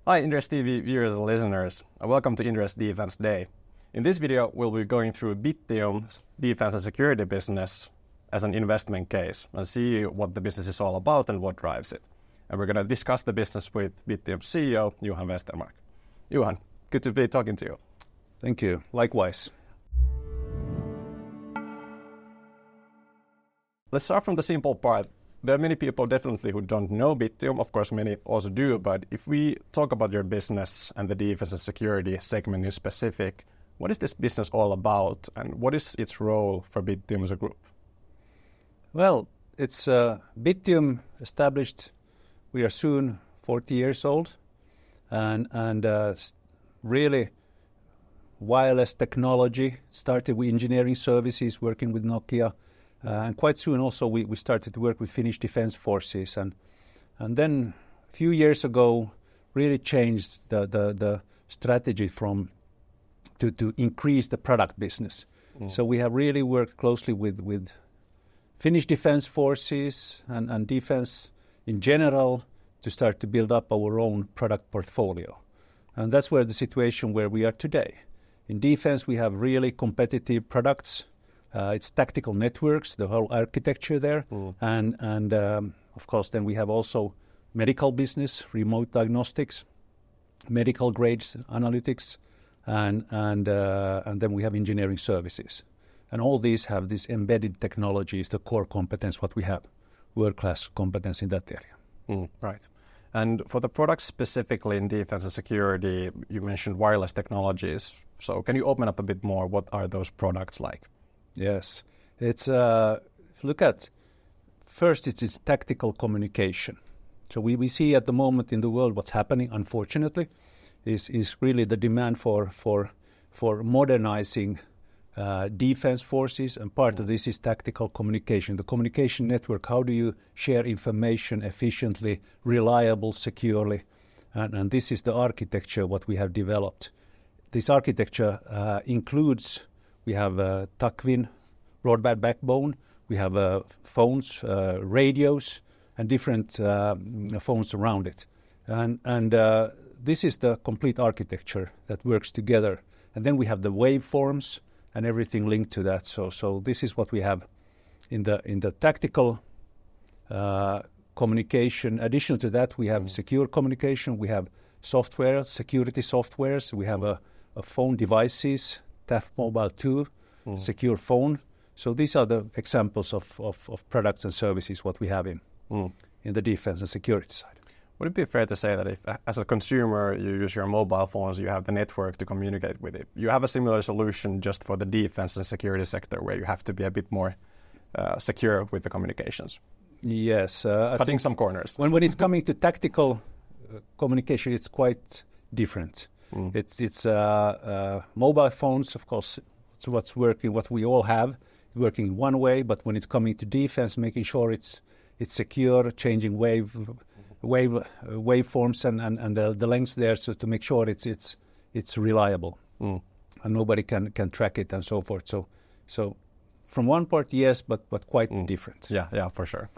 Hi Inderes TV viewers and listeners, and welcome to Inderes Defense Day. In this video, we'll be going through Bittium's defense and security business as an investment case and see what the business is all about and what drives it. And we're going to discuss the business with Bittium's CEO, Johan Westermarck. Johan, good to be talking to you. Thank you. Likewise. Let's start from the simple part. There are many people definitely who don't know Bittium. Of course, many also do. But if we talk about your business and the defense and security segment in specific, what is this business all about and what is its role for Bittium as a group? Well, it's Bittium established. We are soon 40 years old, and really wireless technology. Started with engineering services, working with Nokia. And quite soon also we started to work with Finnish Defence Forces, and then a few years ago really changed the strategy to increase the product business. So we have really worked closely with Finnish Defence Forces and defense in general to start to build up our own product portfolio. And that's where the situation where we are today. In defense we have really competitive products. It's tactical networks, the whole architecture there, and of course then we have also medical business, remote diagnostics, medical grades analytics, and then we have engineering services, and all these have this embedded technology is the core competence what we have, world-class competence in that area. Right. And for the products specifically in defense and security, you mentioned wireless technologies. So can you open up a bit more? What are those products like? Yes, it's if you look at first, it's tactical communication. So we see at the moment in the world what's happening. Unfortunately, is really the demand for modernizing defense forces, and part of this is tactical communication. The communication network. How do you share information efficiently, reliable, securely? And this is the architecture what we have developed. This architecture includes. We have TACWIN, broadband backbone. We have phones, radios, and different phones around it. And this is the complete architecture that works together. And then we have the waveforms and everything linked to that. So this is what we have in the tactical communication. Additional to that, we have secure communication. We have software, security softwares. We have a phone devices. TAF Mobile 2, secure phone. So these are the examples of products and services what we have in the defense and security side. Would it be fair to say that if, as a consumer, you use your mobile phones, you have the network to communicate with it, you have a similar solution just for the defense and security sector where you have to be a bit more secure with the communications? Yes. Cutting some corners. When it's coming to tactical communication, it's quite different. It's mobile phones, of course. It's what's working, what we all have, working one way. But when it's coming to defense, making sure it's secure, changing waveforms and the lengths there, so to make sure it's reliable and nobody can track it and so forth. So from one part, yes, but quite different. Yeah, for sure.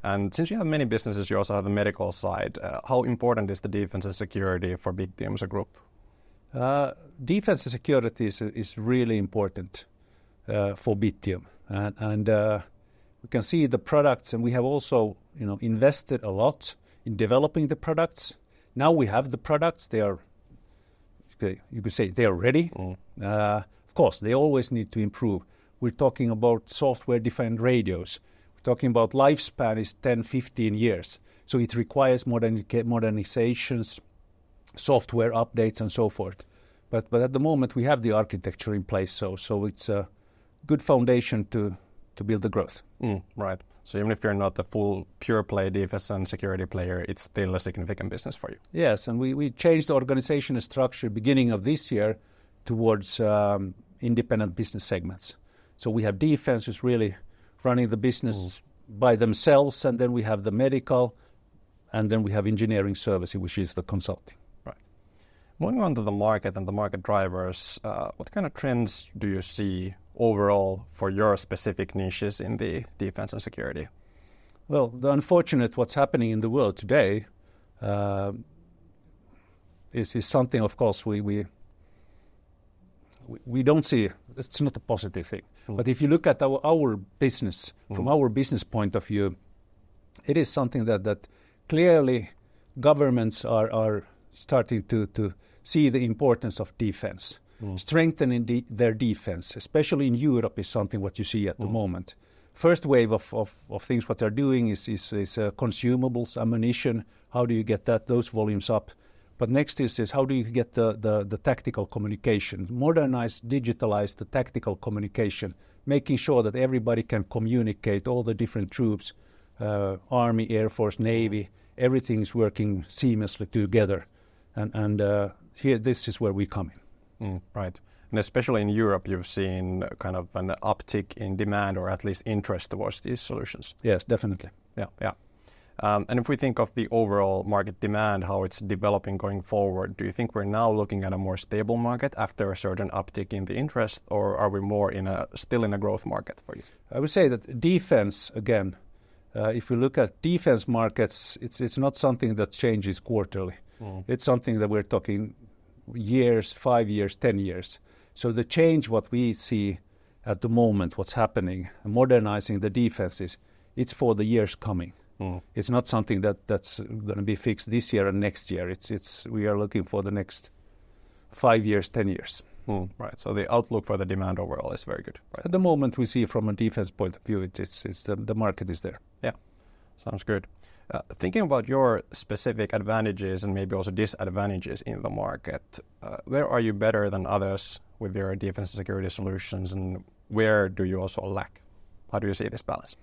And since you have many businesses, you also have the medical side. How important is the defense and security for Bittium as a group? Defense and security is really important for Bittium, and we can see the products, and we have also invested a lot in developing the products. Now we have the products; they are, you could say, they are ready. Of course, they always need to improve. We're talking about software-defined radios. Talking about lifespan is 10, 15 years. So it requires modernizations, software updates, and so forth. But at the moment, we have the architecture in place, so it's a good foundation to build the growth. Right. So even if you're not a full pure-play defense and security player, it's still a significant business for you. Yes, and we changed the organizational structure beginning of this year towards independent business segments. So we have defense who's really running the business by themselves, and then we have the medical, and then we have engineering services, which is the consulting. Right. Moving on to the market and the market drivers, what kind of trends do you see overall for your specific niches in the defense and security? Well, the unfortunate what's happening in the world today, is something, of course, we don't see. It's not a positive thing. But if you look at our business, from our business point of view, it is something that clearly governments are starting to see the importance of defense. Strengthening their defense, especially in Europe, is something what you see at the moment. First wave of things what they're doing is consumables, ammunition. How do you get those volumes up? But next is how do you get the tactical communication, modernize, digitalize the tactical communication, making sure that everybody can communicate, all the different troops, Army, Air Force, Navy, everything is working seamlessly together. And here, this is where we come in. Right. And especially in Europe, you've seen kind of an uptick in demand or at least interest towards these solutions. Yes, definitely. Yeah. And if we think of the overall market demand, how it's developing going forward, do you think we're now looking at a more stable market after a certain uptick in the interest, or are we more still in a growth market for you? I would say that defense, again, if we look at defense markets, it's not something that changes quarterly. It's something that we're talking years, 5 years, 10 years. So the change what we see at the moment, what's happening, modernizing the defenses, it's for the years coming. It's not something that's going to be fixed this year and next year. We are looking for the next 5 years, 10 years. Right. So the outlook for the demand overall is very good. Right? At the moment, we see from a defense point of view, the market is there. Yeah, sounds good. Thinking about your specific advantages and maybe also disadvantages in the market, where are you better than others with your defense and security solutions, and where do you also lack? How do you see this balance?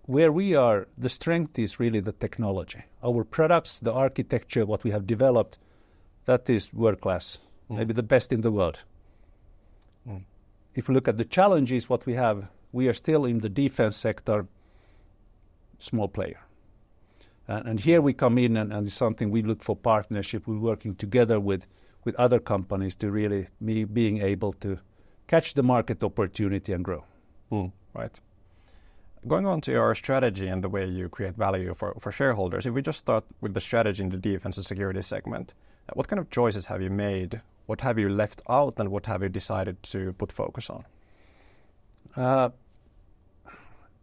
Where we are, the strength is really the technology. Our products, the architecture, what we have developed, that is world class, maybe the best in the world. If we look at the challenges, what we have, we are still in the defense sector, small player. And here we come in, and it's something we look for partnership. We're working together with other companies to really being able to catch the market opportunity and grow. Right. Going on to your strategy and the way you create value for shareholders, if we just start with the strategy in the defense and security segment, what kind of choices have you made? What have you left out, and what have you decided to put focus on?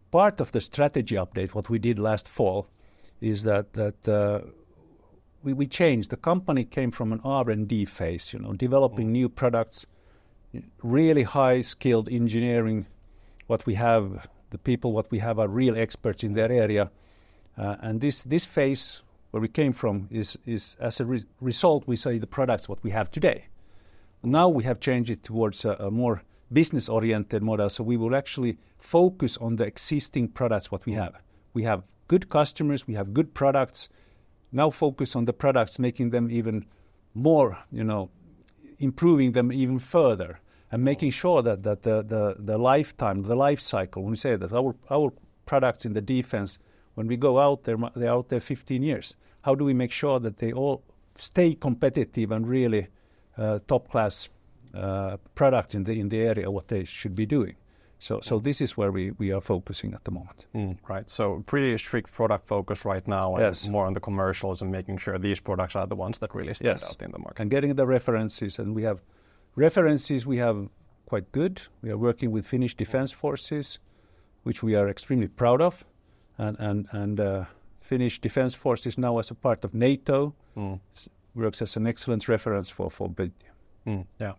Part of the strategy update, what we did last fall, is that we changed. The company came from an R&D phase, developing new products, really high-skilled engineering. What we have, the people what we have are real experts in their area. And this phase where we came from is as a result, we say the products what we have today. Now we have changed it towards a more business-oriented model, so we will actually focus on the existing products what we have. We have good customers, we have good products. Now focus on the products, making them even more, improving them even further, and making sure that the lifetime, the life cycle, when we say that our products in the defense, when we go out there, they're out there 15 years. How do we make sure that they all stay competitive and really top-class products in the area, what they should be doing? So this is where we are focusing at the moment. Right. So pretty strict product focus right now, and more on the commercials and making sure these products are the ones that really stand out in the market. And getting the references, and we have references we have quite good. We are working with Finnish Defence Forces, which we are extremely proud of, and Finnish Defence Forces now as a part of NATO works as an excellent reference for Bittium. Yeah.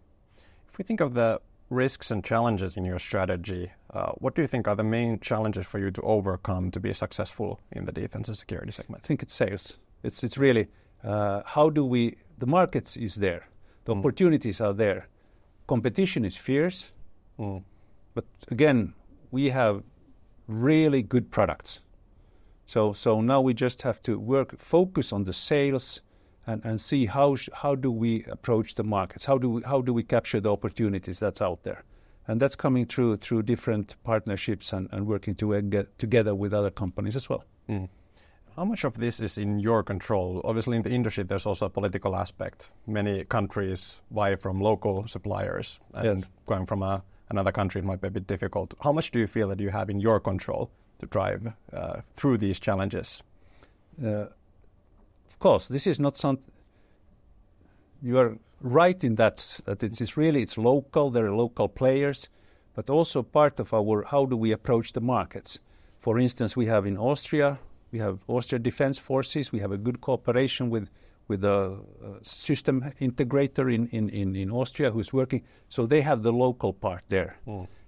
If we think of the risks and challenges in your strategy, what do you think are the main challenges for you to overcome to be successful in the defense and security segment? I think it's sales. It's really the markets is there. The opportunities are there. Competition is fierce. But again, we have really good products. So now we just have to focus on the sales and see how do we approach the markets? How do we capture the opportunities that's out there? And that's coming through different partnerships and working together with other companies as well. How much of this is in your control? Obviously, in the industry, there's also a political aspect. Many countries buy from local suppliers, and going from another country might be a bit difficult. How much do you feel that you have in your control to drive through these challenges? Of course, this is not you are right in that it's local. There are local players, but also part of how do we approach the markets. For instance, we have in Austria, we have Austrian Defense Forces. We have a good cooperation with a system integrator in Austria who's working. So they have the local part there,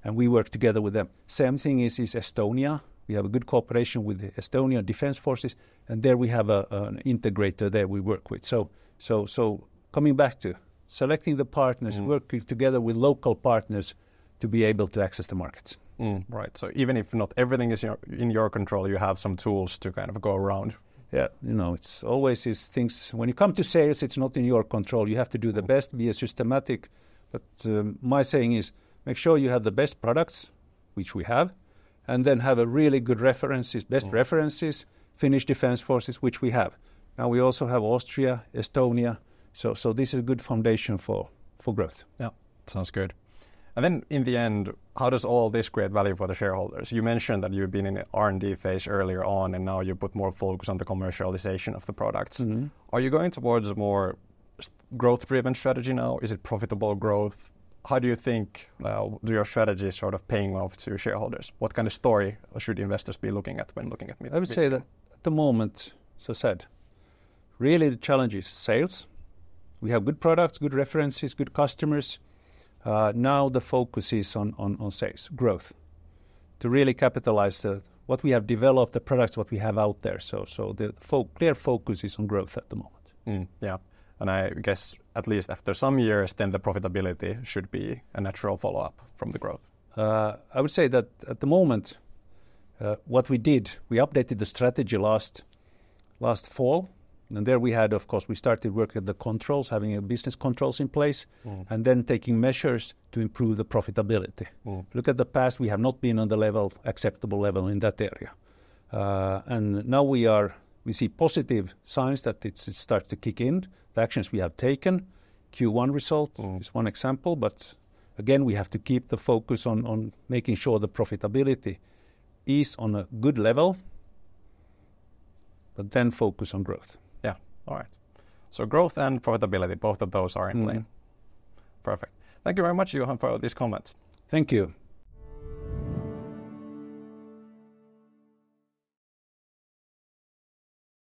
and we work together with them. Same thing is Estonia. We have a good cooperation with the Estonian Defense Forces, and there we have an integrator there we work with. So coming back to selecting the partners, working together with local partners to be able to access the markets. Right. So even if not everything is in your control, you have some tools to kind of go around. Yeah, it's always things. When you come to sales, it's not in your control. You have to do the best, be systematic. But my saying is, make sure you have the best products, which we have, and then have a really good best references, Finnish Defense Forces, which we have. Now we also have Austria, Estonia. So this is a good foundation for growth. Yeah, sounds good. And then in the end, how does all this create value for the shareholders? You mentioned that you've been in the R&D phase earlier on, and now you put more focus on the commercialization of the products. Are you going towards a more growth-driven strategy now? Is it profitable growth? How do you think your strategy is sort of paying off to shareholders? What kind of story should investors be looking at when looking at Bittium? I would say that at the moment, as I said, really the challenge is sales. We have good products, good references, good customers. Now the focus is on sales, growth, to really capitalize what we have developed, the products, what we have out there. So the clear focus is on growth at the moment. Yeah, and I guess at least after some years, then the profitability should be a natural follow-up from the growth. I would say that at the moment, what we did, we updated the strategy last fall. And there we had, of course, we started working at the controls, having business controls in place, and then taking measures to improve the profitability. Look at the past, we have not been on the acceptable level in that area. And now we see positive signs that it starts to kick in. The actions we have taken, Q1 result is one example, but again, we have to keep the focus on making sure the profitability is on a good level, but then focus on growth. Yeah, all right. So growth and profitability, both of those are in play. Perfect. Thank you very much, Johan, for these comments. Thank you.